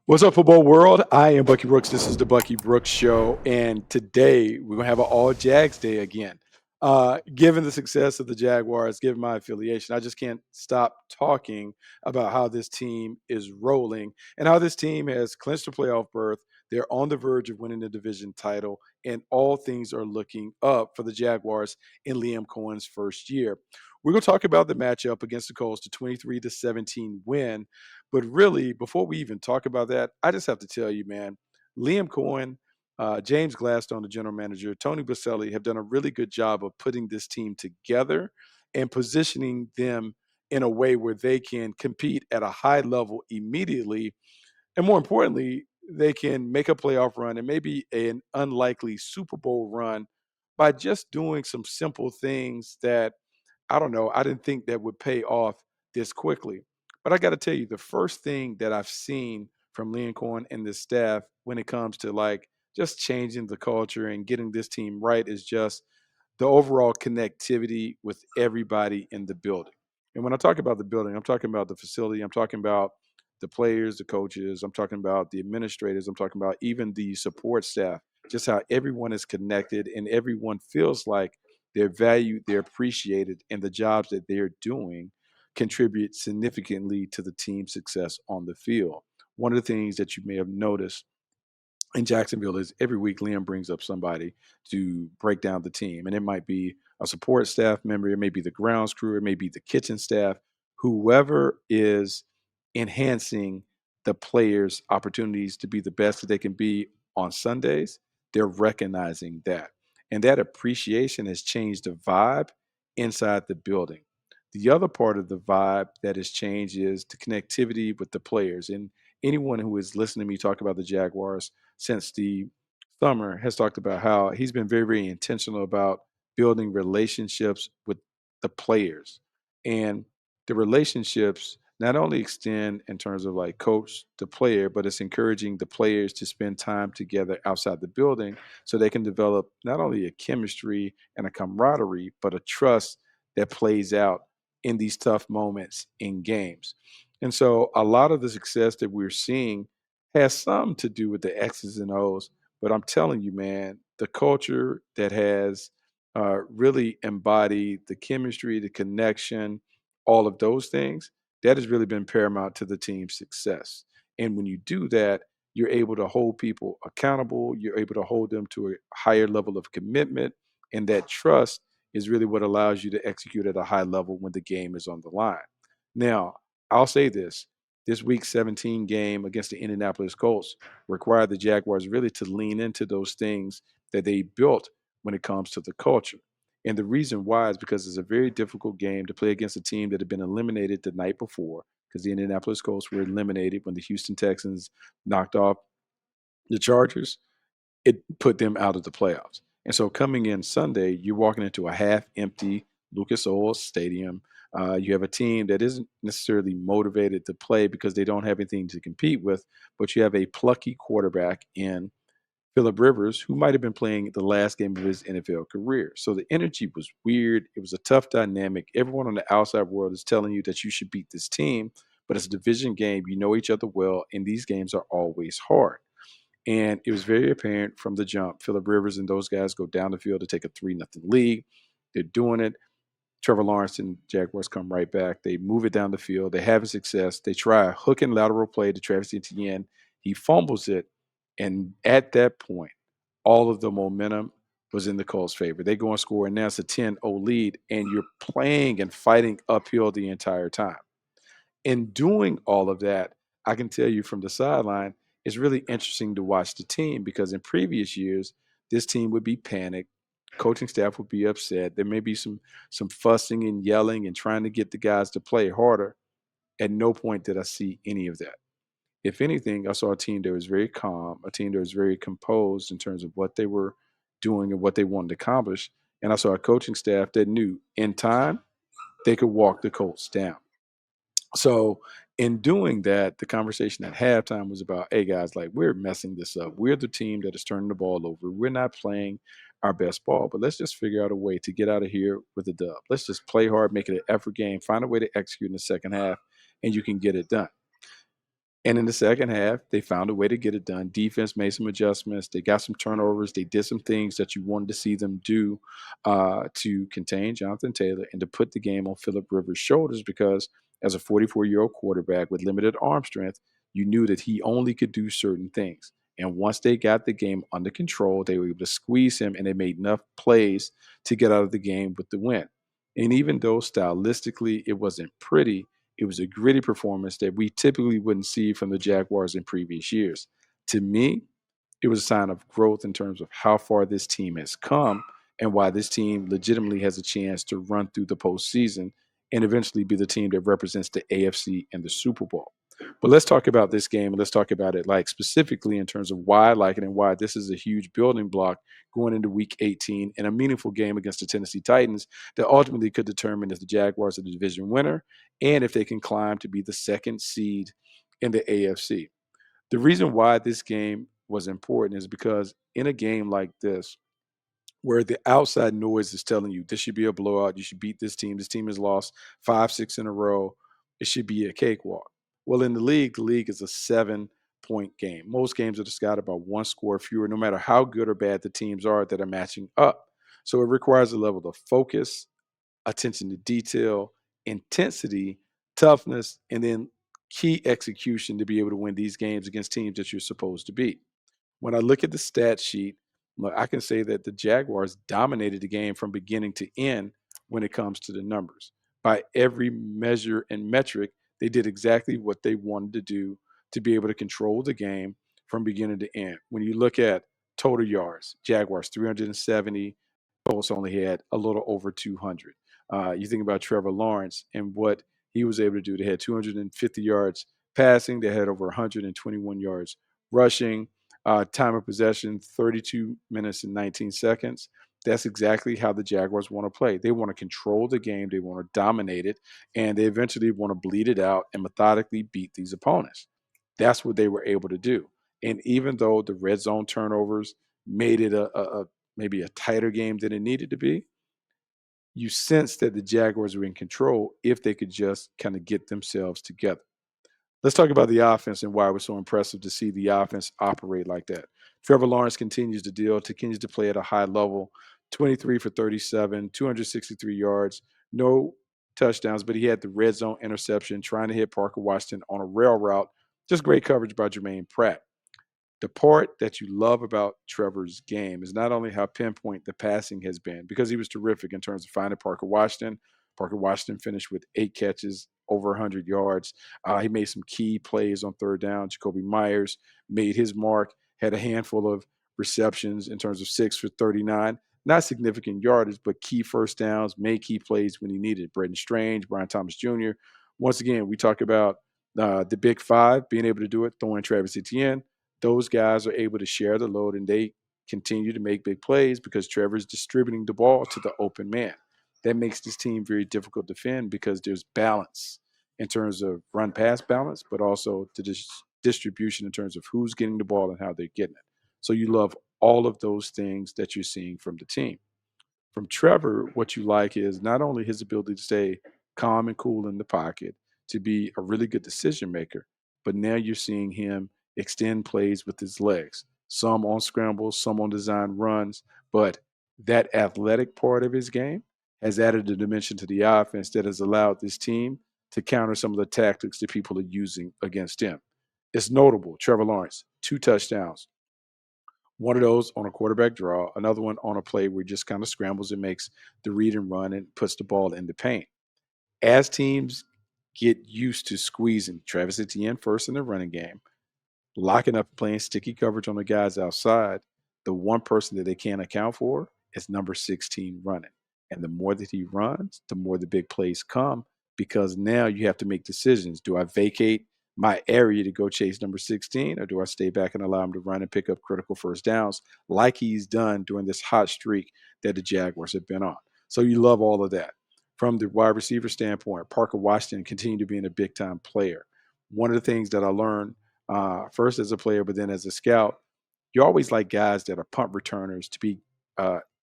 What's up, football world? I am Bucky Brooks. This is the Bucky Brooks Show, and today we're gonna have an all Jags day again. Given the success of the Jaguars, given my affiliation, I just can't stop talking about how this team is rolling and how this team has clinched a playoff berth. They're on the verge of winning the division title, and all things are looking up for the Jaguars in Liam Coen's first year. We're going to talk about the matchup against the Colts, the 23-17 win. But really, before we even talk about that, I just have to tell you, man, Liam Coen, James Gladstone, the general manager, Tony Baselli have done a really good job of putting this team together and positioning them in a way where they can compete at a high level immediately. And more importantly, they can make a playoff run and maybe an unlikely Super Bowl run by just doing some simple things that I don't know. I didn't think that would pay off this quickly. But I got to tell you, the first thing that I've seen from Lincoln and the staff when it comes to like just changing the culture and getting this team right is just the overall connectivity with everybody in the building. And when I talk about the building, I'm talking about the facility, I'm talking about the players, the coaches, I'm talking about the administrators, I'm talking about even the support staff, just how everyone is connected and everyone feels like they're valued, they're appreciated, and the jobs that they're doing contribute significantly to the team's success on the field. One of the things that you may have noticed in Jacksonville is every week Liam brings up somebody to break down the team. And it might be a support staff member, it may be the grounds crew, it may be the kitchen staff, whoever is enhancing the players' opportunities to be the best that they can be on Sundays, they're recognizing that. And that appreciation has changed the vibe inside the building. The other part of the vibe that has changed is the connectivity with the players. And anyone who is listening to me talk about the Jaguars since the summer has talked about how he's been very, very intentional about building relationships with the players. And the relationships not only extend in terms of like coach to player, but it's encouraging the players to spend time together outside the building so they can develop not only a chemistry and a camaraderie, but a trust that plays out in these tough moments in games. And so a lot of the success that we're seeing has some to do with the X's and O's. But I'm telling you, man, the culture that has really embodied the chemistry, the connection, all of those things, that has really been paramount to the team's success. And when you do that, you're able to hold people accountable. You're able to hold them to a higher level of commitment. And that trust is really what allows you to execute at a high level when the game is on the line. Now, I'll say this week 17 game against the Indianapolis Colts required the Jaguars really to lean into those things that they built when it comes to the culture. And the reason why is because it's a very difficult game to play against a team that had been eliminated the night before, because the Indianapolis Colts were eliminated when the Houston Texans knocked off the Chargers. It put them out of the playoffs. And so coming in Sunday, you're walking into a half empty Lucas Oil Stadium. You have a team that isn't necessarily motivated to play because they don't have anything to compete with, but you have a plucky quarterback in Philip Rivers, who might have been playing the last game of his NFL career. So the energy was weird. It was a tough dynamic. Everyone on the outside world is telling you that you should beat this team, but it's a division game. You know each other well, and these games are always hard. And it was very apparent from the jump. Philip Rivers and those guys go down the field to take a 3-0 lead. They're doing it. Trevor Lawrence and Jaguars come right back. They move it down the field. They have success. They try a hook and lateral play to Travis Etienne. He fumbles it. And at that point, all of the momentum was in the Colts' favor. They go and score, and now it's a 10-0 lead, and you're playing and fighting uphill the entire time. In doing all of that, I can tell you from the sideline, it's really interesting to watch the team because in previous years, this team would be panicked. Coaching staff would be upset. There may be some fussing and yelling and trying to get the guys to play harder. At no point did I see any of that. If anything, I saw a team that was very calm, a team that was very composed in terms of what they were doing and what they wanted to accomplish. And I saw a coaching staff that knew in time they could walk the Colts down. So in doing that, the conversation at halftime was about, hey guys, like we're messing this up. We're the team that is turning the ball over. We're not playing our best ball, but let's just figure out a way to get out of here with a dub. Let's just play hard, make it an effort game, find a way to execute in the second half, and you can get it done. And in the second half, they found a way to get it done. Defense made some adjustments. They got some turnovers. They did some things that you wanted to see them do to contain Jonathan Taylor and to put the game on Philip Rivers' shoulders because as a 44-year-old quarterback with limited arm strength, you knew that he only could do certain things. And once they got the game under control, they were able to squeeze him and they made enough plays to get out of the game with the win. And even though stylistically it wasn't pretty, it was a gritty performance that we typically wouldn't see from the Jaguars in previous years. To me, it was a sign of growth in terms of how far this team has come and why this team legitimately has a chance to run through the postseason and eventually be the team that represents the AFC and the Super Bowl. But let's talk about this game and let's talk about it like specifically in terms of why I like it and why this is a huge building block going into week 18 and a meaningful game against the Tennessee Titans that ultimately could determine if the Jaguars are the division winner and if they can climb to be the second seed in the AFC. The reason why this game was important is because in a game like this, where the outside noise is telling you this should be a blowout, you should beat this team has lost 5, 6 in a row, it should be a cakewalk. Well, in the league is a 7 point game. Most games are decided by one score or fewer, no matter how good or bad the teams are that are matching up. So it requires a level of focus, attention to detail, intensity, toughness, and then key execution to be able to win these games against teams that you're supposed to beat. When I look at the stat sheet, look, I can say that the Jaguars dominated the game from beginning to end when it comes to the numbers. By every measure and metric, they did exactly what they wanted to do to be able to control the game from beginning to end. When you look at total yards, Jaguars 370, Colts only had a little over 200. You think about Trevor Lawrence and what he was able to do. They had 250 yards passing, they had over 121 yards rushing. Time of possession, 32 minutes and 19 seconds. That's exactly how the Jaguars want to play. They want to control the game, they want to dominate it, and they eventually want to bleed it out and methodically beat these opponents. That's what they were able to do. And even though the red zone turnovers made it a maybe a tighter game than it needed to be, you sense that the Jaguars were in control if they could just kind of get themselves together. Let's talk about the offense and why it was so impressive to see the offense operate like that. Trevor Lawrence continues to play at a high level, 23 for 37, 263 yards, no touchdowns, but he had the red zone interception trying to hit Parker Washington on a rail route. Just great coverage by Jermaine Pratt. The part that you love about Trevor's game is not only how pinpoint the passing has been, because he was terrific in terms of finding Parker Washington. Parker Washington finished with 8 catches, over 100 yards. He made some key plays on third down. Jacoby Myers made his mark, had a handful of receptions in terms of 6 for 39. Not significant yardage, but key first downs, made key plays when he needed. Braden Strange, Brian Thomas Jr. Once again, we talk about the big five being able to do it, throwing Travis Etienne. Those guys are able to share the load and they continue to make big plays because Trevor's distributing the ball to the open man. That makes this team very difficult to defend because there's balance in terms of run pass balance, but also the distribution in terms of who's getting the ball and how they're getting it. So you love all of those things that you're seeing from the team. From Trevor, what you like is not only his ability to stay calm and cool in the pocket, to be a really good decision maker, but now you're seeing him extend plays with his legs, some on scrambles, some on design runs. But that athletic part of his game has added a dimension to the offense that has allowed this team to counter some of the tactics that people are using against him. It's notable. Trevor Lawrence, 2 touchdowns, one of those on a quarterback draw, another one on a play where he just kind of scrambles and makes the read and run and puts the ball in the paint. As teams get used to squeezing Travis Etienne first in the running game, locking up, playing sticky coverage on the guys outside, the one person that they can't account for is number 16 running. And the more that he runs, the more the big plays come because now you have to make decisions. Do I vacate my area to go chase number 16 or do I stay back and allow him to run and pick up critical first downs like he's done during this hot streak that the Jaguars have been on? So you love all of that. From the wide receiver standpoint, Parker Washington continued to be a big time player. One of the things that I learned first as a player, but then as a scout, you always like guys that are punt returners to be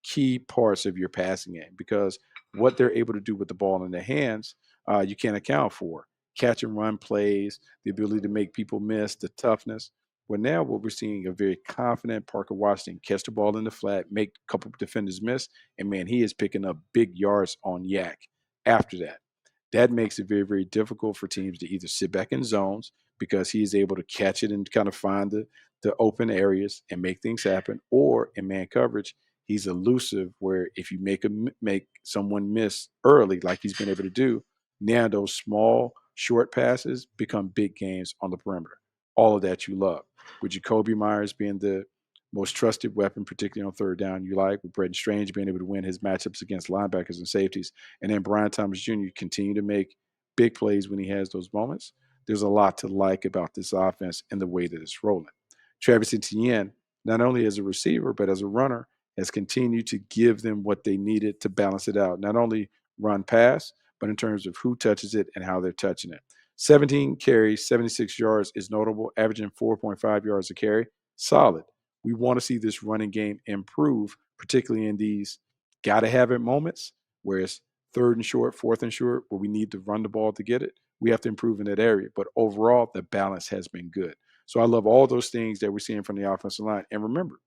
key parts of your passing game because what they're able to do with the ball in their hands, you can't account for. catch and run plays, the ability to make people miss, the toughness. Well, now what we're seeing a very confident Parker Washington catch the ball in the flat, make a couple of defenders miss, and man, he is picking up big yards on yak after that. That makes it very, very difficult for teams to either sit back in zones because he is able to catch it and kind of find the open areas and make things happen, or in man coverage, he's elusive where if you make someone miss early, like he's been able to do, now those small short passes become big gains on the perimeter. All of that you love. With Jacoby Myers being the most trusted weapon, particularly on third down, you like with Bretton Strange being able to win his matchups against linebackers and safeties, and then Brian Thomas Jr. continue to make big plays when he has those moments. There's a lot to like about this offense and the way that it's rolling. Travis Etienne, not only as a receiver, but as a runner, has continued to give them what they needed to balance it out. Not only run pass, but in terms of who touches it and how they're touching it. 17 carries, 76 yards is notable, averaging 4.5 yards a carry. Solid. We want to see this running game improve, particularly in these gotta have it moments where it's third and short, fourth and short, where we need to run the ball to get it. We have to improve in that area. But overall, the balance has been good. So I love all those things that we're seeing from the offensive line. And remember,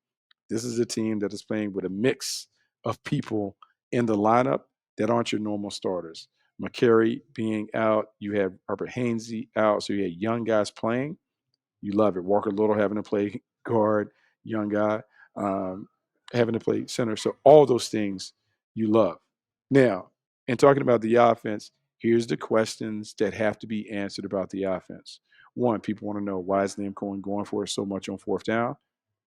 this is a team that is playing with a mix of people in the lineup that aren't your normal starters. McCary being out, you have Herbert Hainsey out, so you had young guys playing. You love it. Walker Little having to play guard, young guy, um, having to play center. So all those things you love. Now, in talking about the offense, here's the questions that have to be answered about the offense. One, people want to know, why is Liam Coen going for it so much on fourth down?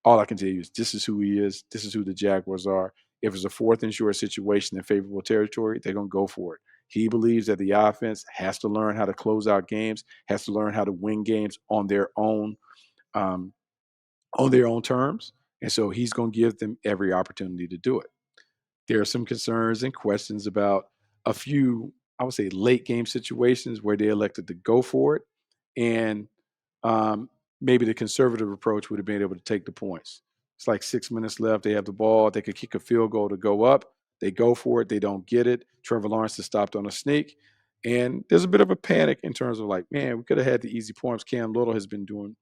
All I can tell you is this is who he is. This is who the Jaguars are. If it's a fourth and short situation in favorable territory, they're going to go for it. He believes that the offense has to learn how to close out games, has to learn how to win games um, on their own terms, and so he's going to give them every opportunity to do it. There are some concerns and questions about a few, I would say, late game situations where they elected to go for it, and um, maybe the conservative approach would have been able to take the points. It's like 6 minutes left. They have the ball. They could kick a field goal to go up. They go for it. They don't get it. Trevor Lawrence is stopped on a sneak. And there's a bit of a panic in terms of like, man, we could have had the easy points. Cam Little has been doing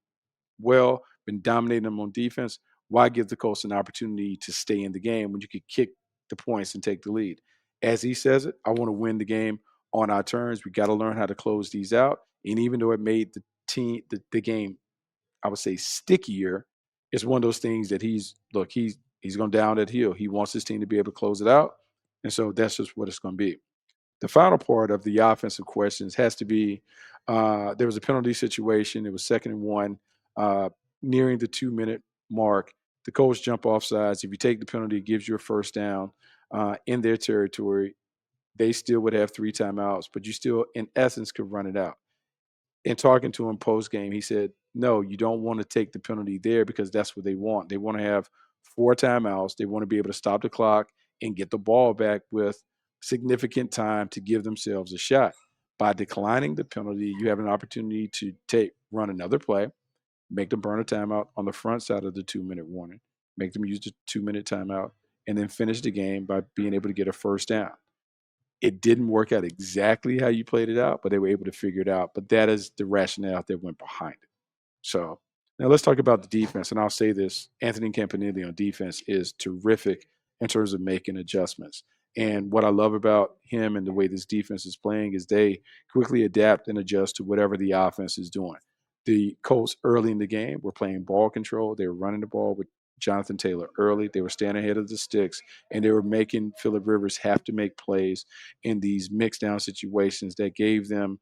well, been dominating them on defense. Why give the Colts an opportunity to stay in the game when you could kick the points and take the lead? As he says it, I want to win the game on our terms. We got to learn how to close these out. And even though it made the game, I would say, stickier, it's one of those things that he's going down that hill. He wants his team to be able to close it out. And so that's just what it's going to be. The final part of the offensive questions has to be, there was a penalty situation. It was 2nd and 1, uh, nearing the 2-minute mark. The Colts jump off sides. If you take the penalty, it gives you a first down in their territory. They still would have 3 timeouts, but you still, in essence, could run it out. In talking to him post game, he said, "No, you don't want to take the penalty there because that's what they want. They want to have 4 timeouts. They want to be able to stop the clock and get the ball back with significant time to give themselves a shot. By declining the penalty, you have an opportunity to run another play, make them burn a timeout on the front side of the 2-minute warning, make them use the 2-minute timeout, and then finish the game by being able to get a first down." It didn't work out exactly how you played it out, but they were able to figure it out. But that is the rationale that went behind it. So now let's talk about the defense. And I'll say this: Anthony Campanile on defense is terrific in terms of making adjustments. And what I love about him and the way this defense is playing is they quickly adapt and adjust to whatever the offense is doing. The Colts early in the game were playing ball control. They were running the ball with Jonathan Taylor early. They were staying ahead of the sticks, and they were making Phillip Rivers have to make plays in these mixed down situations that gave them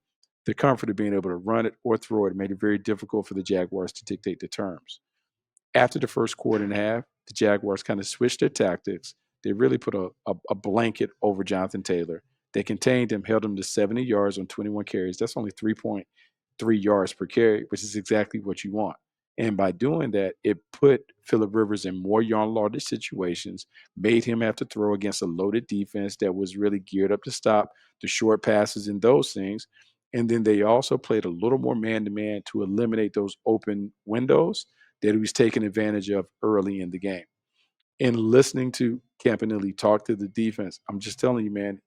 the comfort of being able to run it or throw it. It made it very difficult for the Jaguars to dictate the terms. After the first quarter and a half, the Jaguars kind of switched their tactics. They really put a blanket over Jonathan Taylor. They contained him, held him to 70 yards on 21 carries. That's only 3.3 yards per carry, which is exactly what you want. And by doing that, it put Phillip Rivers in more yard situations, made him have to throw against a loaded defense that was really geared up to stop the short passes and those things. And then they also played a little more man to man to eliminate those open windows that he was taking advantage of early in the game. And listening to Campanile talk to the defense, I'm just telling you, man,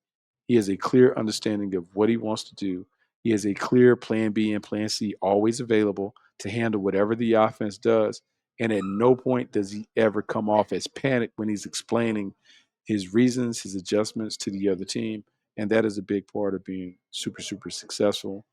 he has a clear understanding of what he wants to do. He has a clear plan B and plan C always available to handle whatever the offense does. And at no point does he ever come off as panicked when he's explaining his reasons, his adjustments to the other team. And that is a big part of being super, super successful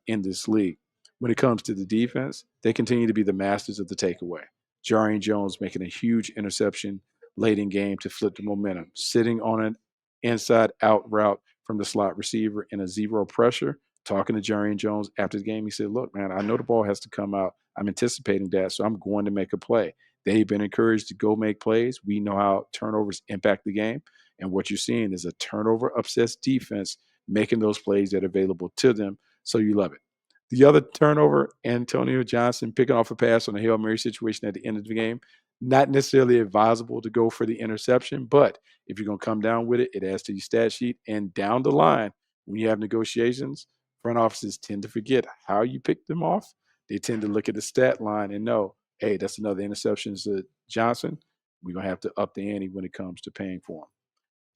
in this league. When it comes to the defense, they continue to be the masters of the takeaway. Jarian Jones making a huge interception late in game to flip the momentum, sitting on an inside out route from the slot receiver in a zero pressure. Talking to Jarian Jones after the game, he said, "Look, man, I know the ball has to come out. I'm anticipating that, so I'm going to make a play." They've been encouraged to go make plays. We know how turnovers impact the game. And what you're seeing is a turnover obsessed defense making those plays that are available to them. So you love it. The other turnover, Antonio Johnson picking off a pass on a Hail Mary situation at the end of the game. Not necessarily advisable to go for the interception, but if you're going to come down with it, it adds to your stat sheet. And down the line, when you have negotiations, front offices tend to forget how you picked them off. They tend to look at the stat line and know, hey, that's another interception to Johnson. We're going to have to up the ante when it comes to paying for him.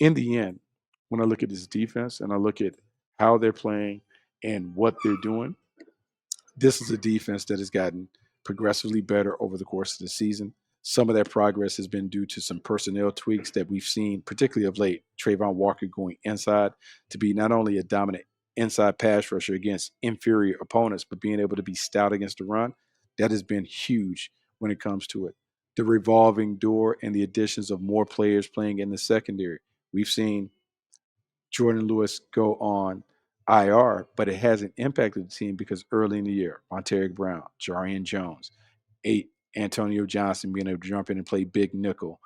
In the end, when I look at this defense and I look at how they're playing and what they're doing, this is a defense that has gotten progressively better over the course of the season. Some of that progress has been due to some personnel tweaks that we've seen, particularly of late. Trayvon Walker going inside to be not only a dominant inside pass rusher against inferior opponents, but being able to be stout against the run. That has been huge when it comes to it. The revolving door and the additions of more players playing in the secondary. We've seen Jordan Lewis go on IR, but it hasn't impacted the team because early in the year, Monteric Brown, Jarian Jones, Antonio Johnson being able to jump in and play big nickel,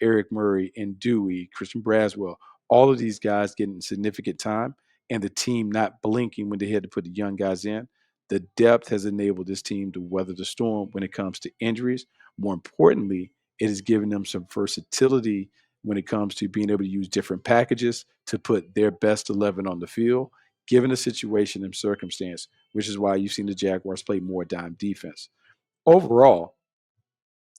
Eric Murray and Dewey, Christian Braswell, all of these guys getting significant time, and the team not blinking when they had to put the young guys in. The depth has enabled this team to weather the storm when it comes to injuries. More importantly, it has given them some versatility when it comes to being able to use different packages to put their best 11 on the field, given the situation and circumstance, which is why you've seen the Jaguars play more dime defense. Overall,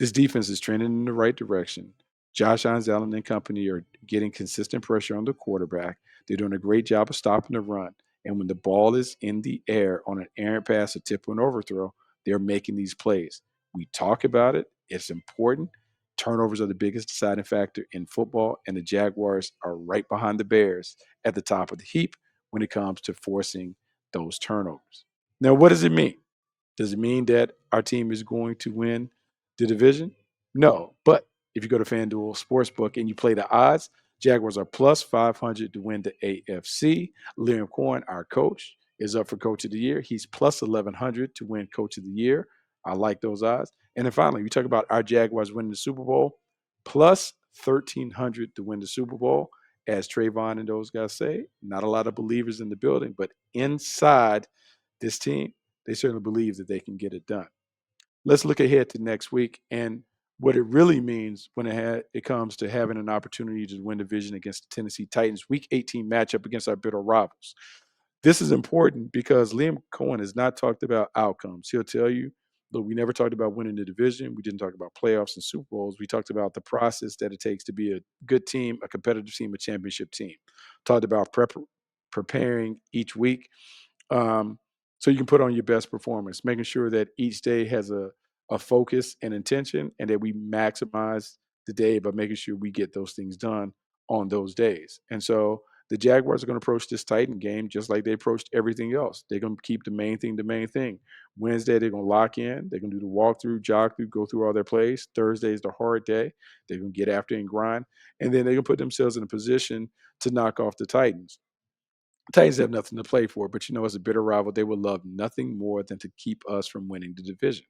this defense is trending in the right direction. Josh Hines Allen and company are getting consistent pressure on the quarterback. They're doing a great job of stopping the run. And when the ball is in the air on an errant pass, a tip, or an overthrow, they're making these plays. We talk about it. It's important. Turnovers are the biggest deciding factor in football, and the Jaguars are right behind the Bears at the top of the heap when it comes to forcing those turnovers. Now, what does it mean? Does it mean that our team is going to win the division? No. But if you go to FanDuel Sportsbook and you play the odds, Jaguars are plus 500 to win the AFC. Liam Coen, our coach, is up for Coach of the Year. He's plus 1,100 to win Coach of the Year. I like those odds. And then finally, we talk about our Jaguars winning the Super Bowl, plus 1,300 to win the Super Bowl. As Trayvon and those guys say, not a lot of believers in the building, but inside this team, they certainly believe that they can get it done. Let's look ahead to next week and what it really means when it comes to having an opportunity to win division against the Tennessee Titans. Week 18 matchup against our bitter rivals. This is important because Liam Coen has not talked about outcomes. He'll tell you, look, we never talked about winning the division. We didn't talk about playoffs and Super Bowls. We talked about the process that it takes to be a good team, a competitive team, a championship team. Talked about preparing each week so you can put on your best performance, making sure that each day has a focus and intention, and that we maximize the day by making sure we get those things done on those days. And so the Jaguars are going to approach this Titan game just like they approached everything else. They're going to keep the main thing the main thing. Wednesday, they're going to lock in. They're going to do the walkthrough, jog through, go through all their plays. Thursday is the hard day. They're going to get after and grind. And then they're going to put themselves in a position to knock off the Titans. Titans have nothing to play for, but as a bitter rival, they would love nothing more than to keep us from winning the division.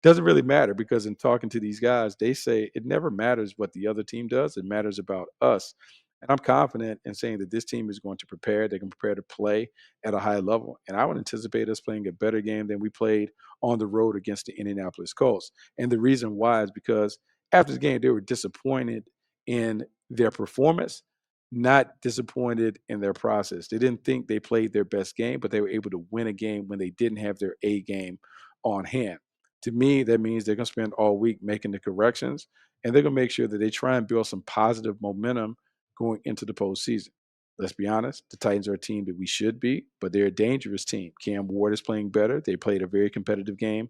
Doesn't really matter because in talking to these guys, they say it never matters what the other team does. It matters about us. And I'm confident in saying that this team is going to prepare. They can prepare to play at a high level. And I would anticipate us playing a better game than we played on the road against the Indianapolis Colts. And the reason why is because after the game, they were disappointed in their performance, not disappointed in their process. They didn't think they played their best game, but they were able to win a game when they didn't have their A game on hand. To me, that means they're going to spend all week making the corrections, and they're going to make sure that they try and build some positive momentum going into the postseason. Let's be honest, the Titans are a team that we should beat, but they're a dangerous team. Cam Ward is playing better. They played a very competitive game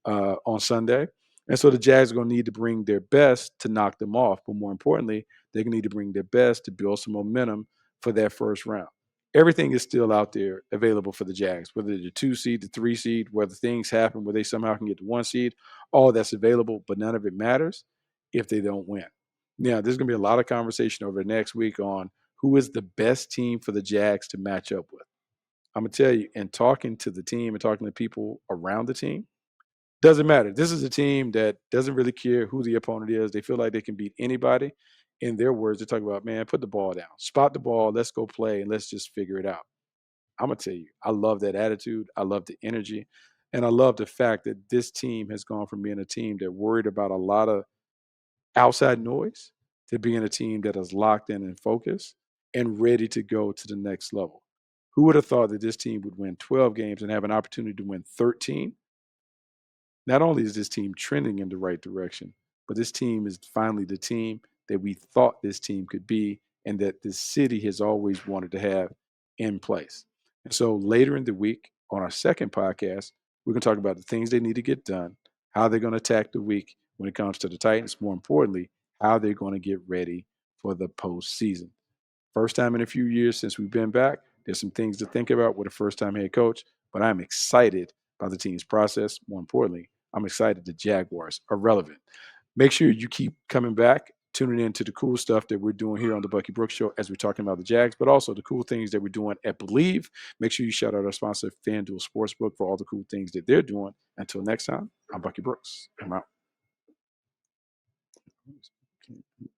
on Sunday. And so the Jags are going to need to bring their best to knock them off. But more importantly, they're going to need to bring their best to build some momentum for that first round. Everything is still out there available for the Jags, whether they're the 2 seed, the 3 seed, whether things happen where they somehow can get the 1 seed, all that's available, but none of it matters if they don't win. Now, there's going to be a lot of conversation over the next week on who is the best team for the Jags to match up with. I'm going to tell you, in talking to the team and talking to people around the team, doesn't matter. This is a team that doesn't really care who the opponent is. They feel like they can beat anybody. In their words, they talk about, man, put the ball down, spot the ball, let's go play, and let's just figure it out. I'm going to tell you, I love that attitude. I love the energy. And I love the fact that this team has gone from being a team that worried about a lot of outside noise to being a team that is locked in and focused and ready to go to the next level. Who would have thought that this team would win 12 games and have an opportunity to win 13? Not only is this team trending in the right direction, but this team is finally the team that we thought this team could be and that this city has always wanted to have in place. And so later in the week on our second podcast, we're going to talk about the things they need to get done, how they're going to attack the week when it comes to the Titans, more importantly, how they're going to get ready for the postseason. First time in a few years since we've been back. There's some things to think about with a first-time head coach, but I'm excited by the team's process. More importantly, I'm excited the Jaguars are relevant. Make sure you keep coming back, tuning in to the cool stuff that we're doing here on the Bucky Brooks Show as we're talking about the Jags, but also the cool things that we're doing at Bleav. Make sure you shout out our sponsor, FanDuel Sportsbook, for all the cool things that they're doing. Until next time, I'm Bucky Brooks. I'm out.